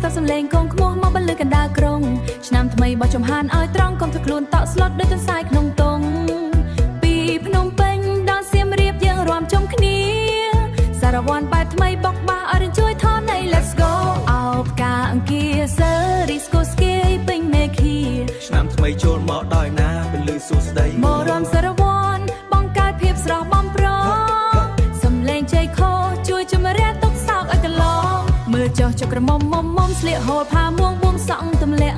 ស្ដាប់សំឡេងកងខ្មោះមកបលឺកណ្ដាលក្រុងឆ្នាំថ្មីបោះចំហានឲ្យត្រង់កុំធ្វើខ្លួនតក់ស្លុតដូចទន្សាយក្នុងទងពីភ្នំពេញដល់សៀមរាបយើងរួមជុំគ្នាសារវ័នបែបថ្មីបោកបាសឲ្យរៀនជួយថននៃ Let's go អោបកាអង្គាសើរីស្គូស្គីពេញមេឃីឆ្នាំថ្មីចូលមកដោយណាពលឺសួស្ដីមករួមសារវ័នបង្កើតភាពស្រស់បំព្រងសំឡេងជ័យខោជួយជំរះទុកសោកឲ្យកន្លងមើលចុះចុកក្រមុំមុំស្លៀកហូលផាមួងបួងសក់ទម្លាក់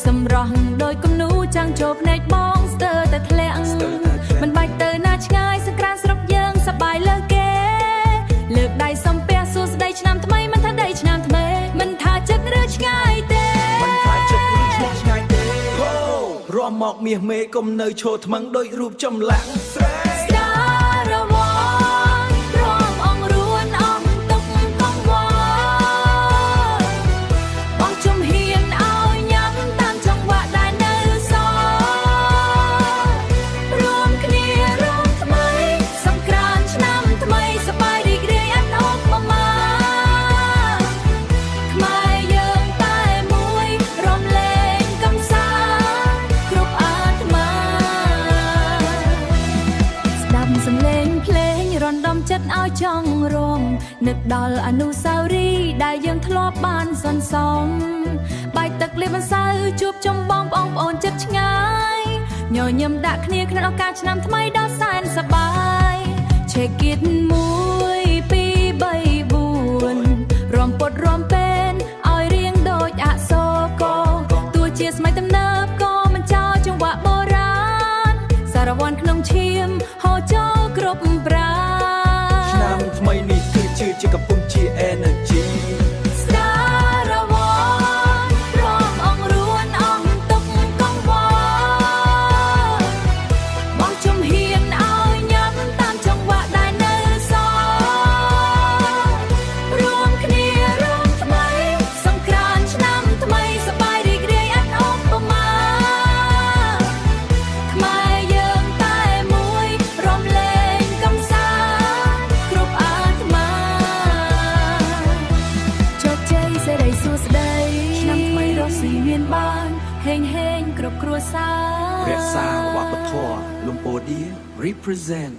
សម្រស់ដោយគំនូចាំងចូលភ្នែកបងស្ទើរតែធ្លាក់មិនបាច់ទៅណាឆ្ងាយសង្គ្រាមស្រុកយើងសប្បាយលើគេលើកដៃសំពះសួស្ដីឆ្នាំថ្មីមិនថាដីឆ្នាំថ្មីមិនថាចិត្តឬឆ្ងាយទេមិនថាចិត្តឬឆ្ងាយទេរួមមកមាសមេកុំនៅឈរថ្មឹងដូចរូបចម្លាក់ចិត្តឲ្យចង់រំនឹកដល់អនុស្សាវរីយ៍ដែលយើងធ្លាប់បានសន្សំបាយទឹកលាបម្សៅជួបជុំបងប្អូនចិត្តឆ្ងាយញញឹមដាក់គ្នាក្នុងឱកាសឆ្នាំថ្មីដ៏សែនសប្បាយឆេគិត1 2 3 4រំពុតរំពេនឲ្យរៀងដូចអក្សរកទោះជាស្មៃទំនើបក៏មិនចោលចង្វាក់បុរាណសារវ័នក្នុងឈាមហូរចូលគ្រប់ប្រាឆ្នាំថ្មីនេះគឺជាកំពុងជា energy សារវ័នរំអងរួនអងទុកកង្វល់បងជំហានឲ្យញ៉ាំតាមចង្វាក់ដែលនៅសល់រួមគ្នារួមថ្មីសង្គ្រាមឆ្នាំថ្មីសប្បាយរីករាយអត់អបប្រមាខ្មែរយើងតែមួយរំលែងកំសាន្តគ្រប់អាត្មាជោគជ័យសេរីសួស្ដីឆ្នាំថ្មីរស់ស៊ីមានបានហេងហេងគ្រប់គ្រួសាររក្សាវប្បធម៌លំពូឌី represent